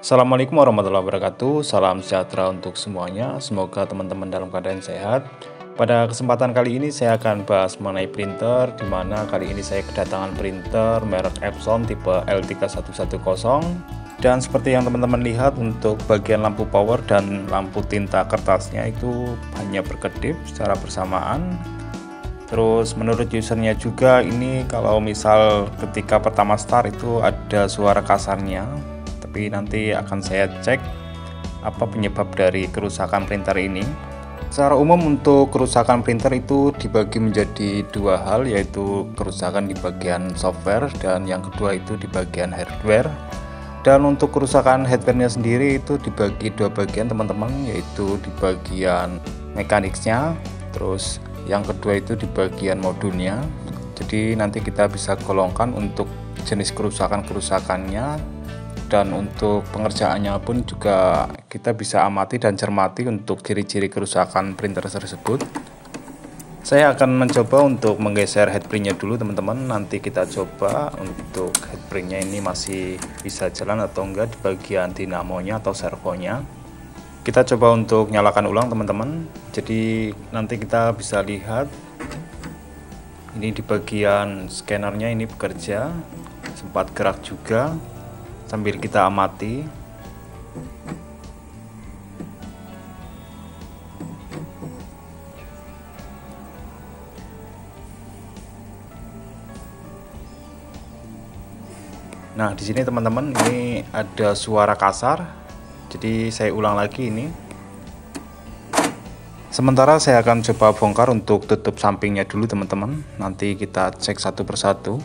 Assalamualaikum warahmatullahi wabarakatuh. Salam sejahtera untuk semuanya. Semoga teman-teman dalam keadaan sehat. Pada kesempatan kali ini saya akan bahas mengenai printer, di mana kali ini saya kedatangan printer merek Epson tipe L3110. Dan seperti yang teman-teman lihat, untuk bagian lampu power dan lampu tinta kertasnya itu hanya berkedip secara bersamaan. Terus menurut usernya juga ini kalau misal ketika pertama start itu ada suara kasarnya, tapi nanti akan saya cek apa penyebab dari kerusakan printer ini. Secara umum untuk kerusakan printer itu dibagi menjadi dua hal, yaitu kerusakan di bagian software dan yang kedua itu di bagian hardware. Dan untuk kerusakan hardware-nya sendiri itu dibagi dua bagian teman-teman, yaitu di bagian mekaniknya, terus yang kedua itu di bagian modulnya. Jadi nanti kita bisa golongkan untuk jenis kerusakannya, dan untuk pengerjaannya pun juga kita bisa amati dan cermati untuk ciri-ciri kerusakan printer tersebut. Saya akan mencoba untuk menggeser headprintnya dulu teman-teman. Nanti kita coba untuk headprintnya ini masih bisa jalan atau enggak di bagian dinamonya atau servonya. Kita coba untuk nyalakan ulang teman-teman. Jadi nanti kita bisa lihat ini di bagian scannernya ini bekerja, sempat gerak juga sambil kita amati. Nah, di sini teman-teman ini ada suara kasar. Jadi saya ulang lagi ini. Sementara saya akan coba bongkar untuk tutup sampingnya dulu teman-teman. Nanti kita cek satu persatu.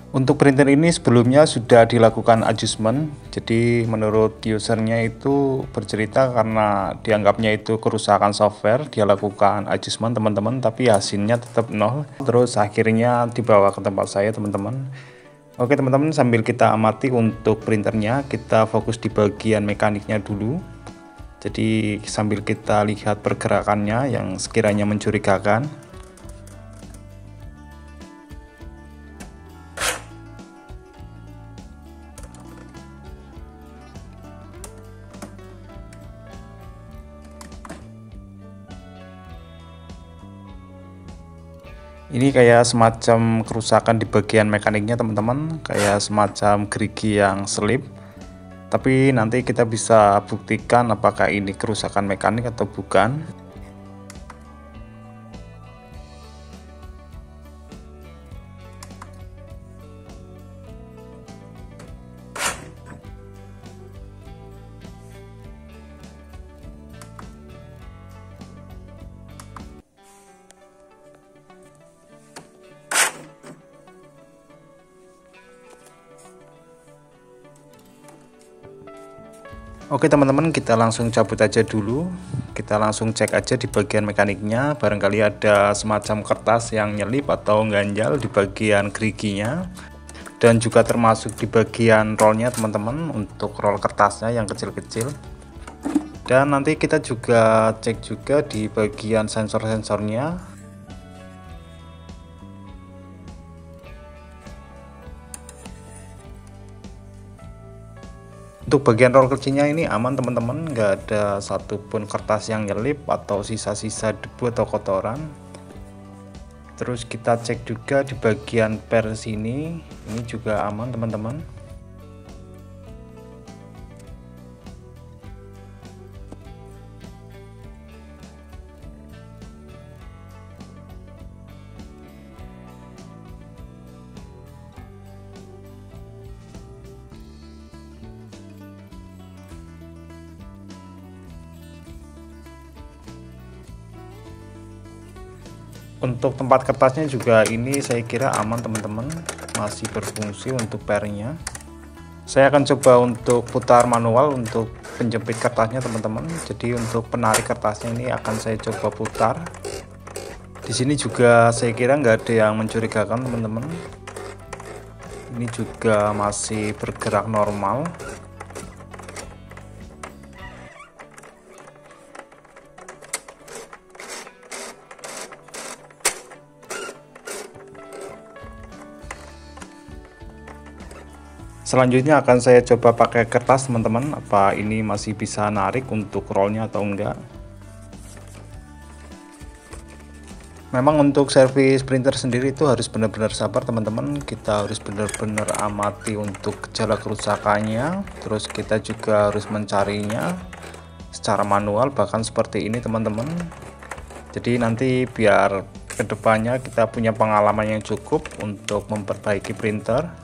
Untuk printer ini sebelumnya sudah dilakukan adjustment. Jadi menurut usernya itu bercerita karena dianggapnya itu kerusakan software, dia lakukan adjustment teman-teman, tapi hasilnya tetap nol. Terus akhirnya dibawa ke tempat saya teman-teman. Oke teman-teman, sambil kita amati untuk printernya, kita fokus di bagian mekaniknya dulu. Jadi sambil kita lihat pergerakannya yang sekiranya mencurigakan. Ini kayak semacam kerusakan di bagian mekaniknya teman-teman, kayak semacam gerigi yang selip. Tapi nanti kita bisa buktikan apakah ini kerusakan mekanik atau bukan. Oke teman-teman, kita langsung cabut aja dulu. Kita langsung cek aja di bagian mekaniknya. Barangkali ada semacam kertas yang nyelip atau ganjal di bagian geriginya. Dan juga termasuk di bagian rollnya teman-teman, untuk roll kertasnya yang kecil-kecil. Dan nanti kita juga cek juga di bagian sensor-sensornya. Untuk bagian roll kecilnya ini aman teman-teman, nggak ada satupun kertas yang nyelip atau sisa-sisa debu atau kotoran. Terus kita cek juga di bagian per sini, ini juga aman teman-teman. Untuk tempat kertasnya juga ini saya kira aman teman-teman, masih berfungsi untuk pernya. Saya akan coba untuk putar manual untuk penjepit kertasnya teman-teman. Jadi untuk penarik kertasnya ini akan saya coba putar. Di sini juga saya kira nggak ada yang mencurigakan teman-teman. Ini juga masih bergerak normal. Selanjutnya akan saya coba pakai kertas teman-teman, apa ini masih bisa narik untuk rollnya atau enggak. Memang untuk servis printer sendiri itu harus benar-benar sabar teman-teman. Kita harus benar-benar amati untuk gejala kerusakannya, terus kita juga harus mencarinya secara manual, bahkan seperti ini teman-teman. Jadi nanti biar kedepannya kita punya pengalaman yang cukup untuk memperbaiki printer.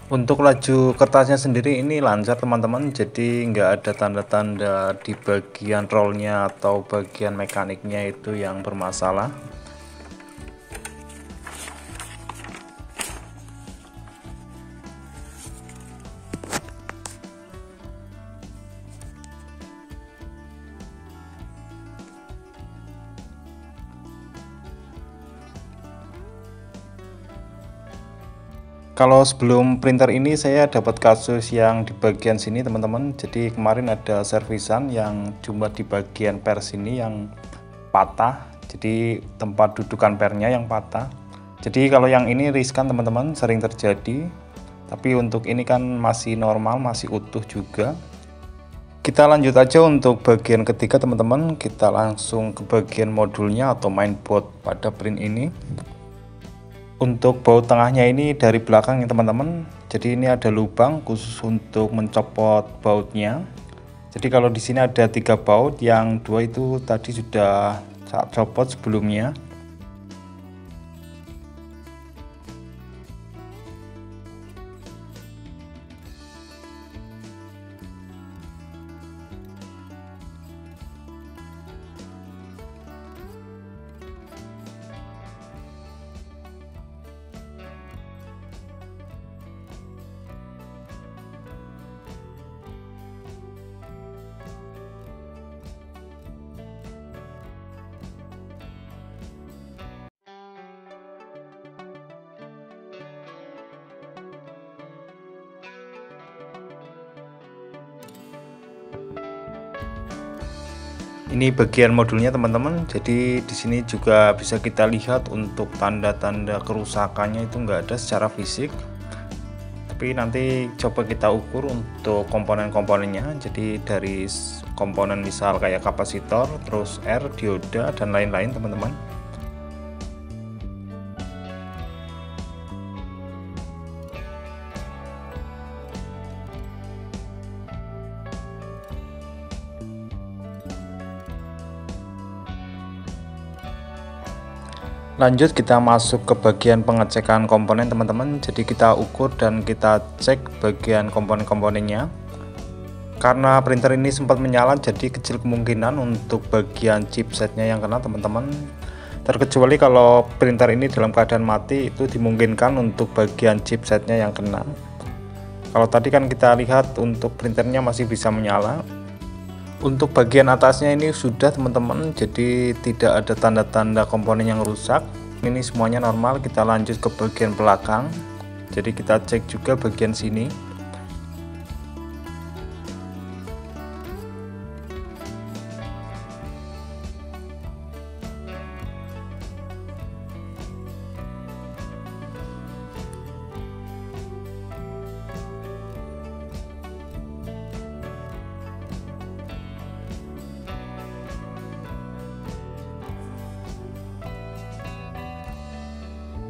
Untuk laju kertasnya sendiri ini lancar teman-teman, jadi nggak ada tanda-tanda di bagian rollnya atau bagian mekaniknya itu yang bermasalah. Kalau sebelum printer ini saya dapat kasus yang di bagian sini teman-teman. Jadi kemarin ada servisan yang cuma di bagian per sini yang patah. Jadi tempat dudukan pernya yang patah. Jadi kalau yang ini riskan teman-teman, sering terjadi. Tapi untuk ini kan masih normal, masih utuh juga. Kita lanjut aja untuk bagian ketiga teman-teman. Kita langsung ke bagian modulnya atau mainboard pada print ini. Untuk baut tengahnya ini dari belakang ya teman-teman. Jadi ini ada lubang khusus untuk mencopot bautnya. Jadi kalau di sini ada 3 baut, yang 2 itu tadi sudah saya copot sebelumnya. Ini bagian modulnya teman-teman. Jadi di sini juga bisa kita lihat untuk tanda-tanda kerusakannya itu enggak ada secara fisik. Tapi nanti coba kita ukur untuk komponen-komponennya. Jadi dari komponen misal kayak kapasitor, terus R, dioda dan lain-lain teman-teman. Lanjut kita masuk ke bagian pengecekan komponen teman-teman. Jadi kita ukur dan kita cek bagian komponen-komponennya. Karena printer ini sempat menyala, jadi kecil kemungkinan untuk bagian chipsetnya yang kena teman-teman. Terkecuali kalau printer ini dalam keadaan mati, itu dimungkinkan untuk bagian chipsetnya yang kena. Kalau tadi kan kita lihat untuk printernya masih bisa menyala. Untuk bagian atasnya ini sudah teman-teman, jadi tidak ada tanda-tanda komponen yang rusak. Ini semuanya normal. Kita lanjut ke bagian belakang. Jadi kita cek juga bagian sini.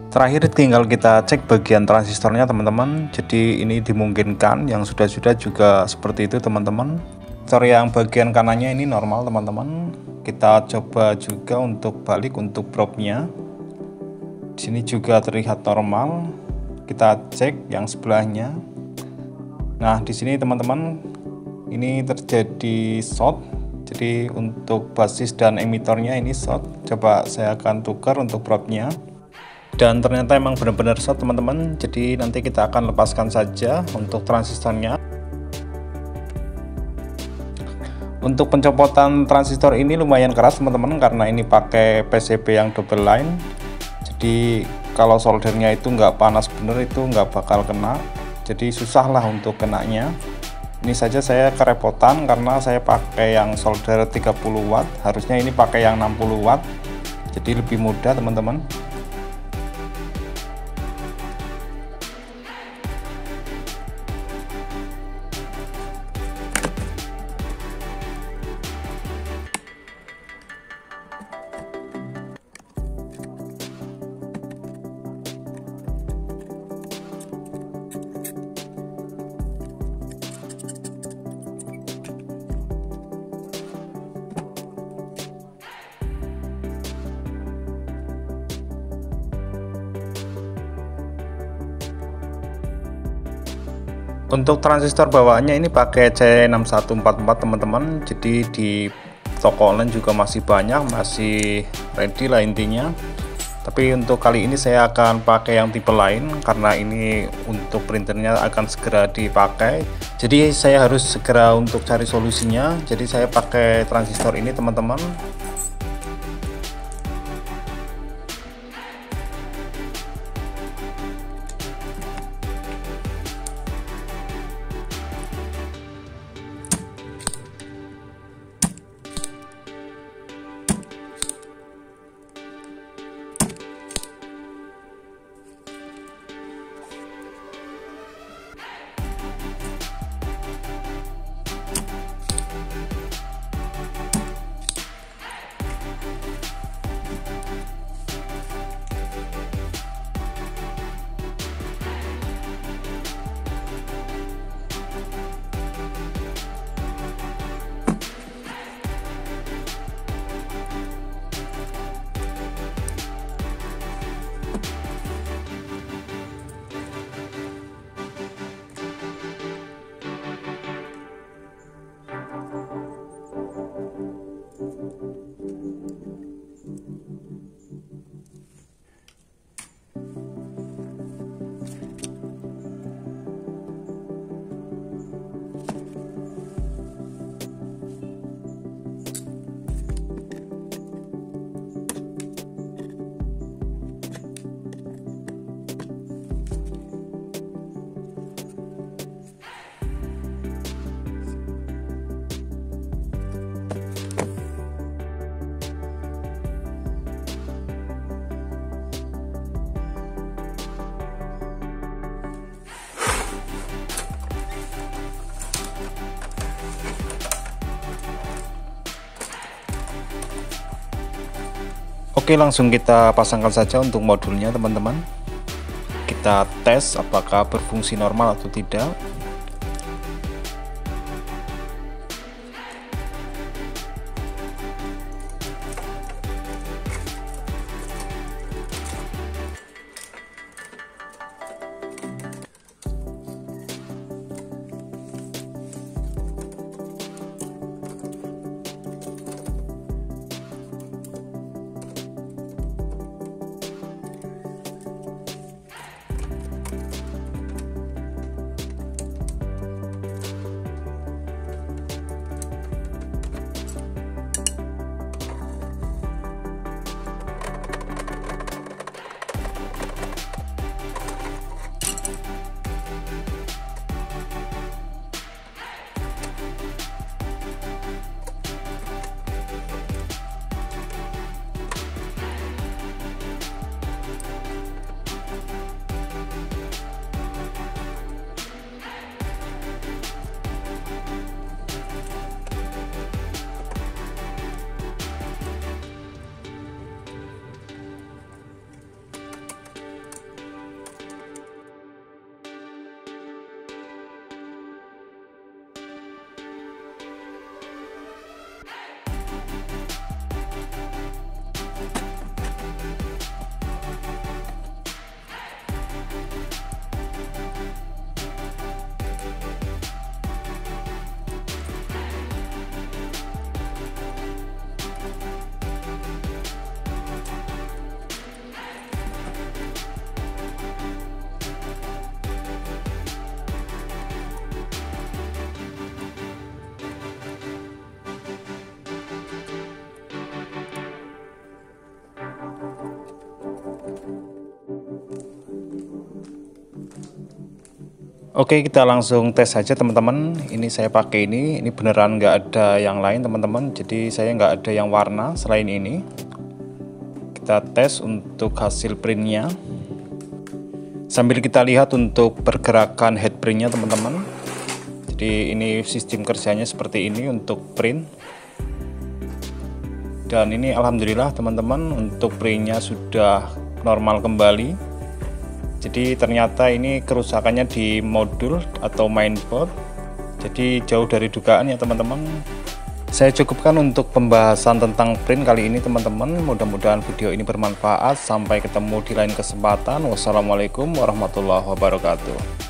Terakhir tinggal kita cek bagian transistornya teman-teman. Jadi ini dimungkinkan, yang sudah-sudah juga seperti itu teman-teman. Yang bagian kanannya ini normal teman-teman. Kita coba juga untuk balik untuk probnya. Di sini juga terlihat normal. Kita cek yang sebelahnya. Nah, di sini teman-teman ini terjadi short. Jadi untuk basis dan emitornya ini short. Coba saya akan tukar untuk probnya. Dan ternyata emang benar-benar short teman-teman. Jadi nanti kita akan lepaskan saja untuk transistornya. Untuk pencopotan transistor ini lumayan keras teman-teman, karena ini pakai PCB yang double line. Jadi kalau soldernya itu nggak panas bener, itu nggak bakal kena. Jadi susah lah untuk kenanya. Ini saja saya kerepotan karena saya pakai yang solder 30 watt. Harusnya ini pakai yang 60 watt. Jadi lebih mudah teman-teman. Untuk transistor bawaannya ini pakai C6144 teman-teman. Jadi di toko online juga masih banyak, masih ready lah intinya. Tapi untuk kali ini saya akan pakai yang tipe lain karena ini untuk printernya akan segera dipakai. Jadi saya harus segera untuk cari solusinya. Jadi saya pakai transistor ini teman-teman. Oke, langsung kita pasangkan saja untuk modulnya teman-teman. Kita tes apakah berfungsi normal atau tidak. Oke, kita langsung tes saja teman-teman. Ini saya pakai ini beneran nggak ada yang lain teman-teman. Jadi saya nggak ada yang warna selain ini. Kita tes untuk hasil printnya. Sambil kita lihat untuk pergerakan head printnya teman-teman. Jadi ini sistem kerjanya seperti ini untuk print. Dan ini alhamdulillah teman-teman untuk printnya sudah normal kembali. Jadi ternyata ini kerusakannya di modul atau mainboard. Jadi jauh dari dugaan ya teman-teman. Saya cukupkan untuk pembahasan tentang print kali ini teman-teman. Mudah-mudahan video ini bermanfaat. Sampai ketemu di lain kesempatan. Wassalamualaikum warahmatullahi wabarakatuh.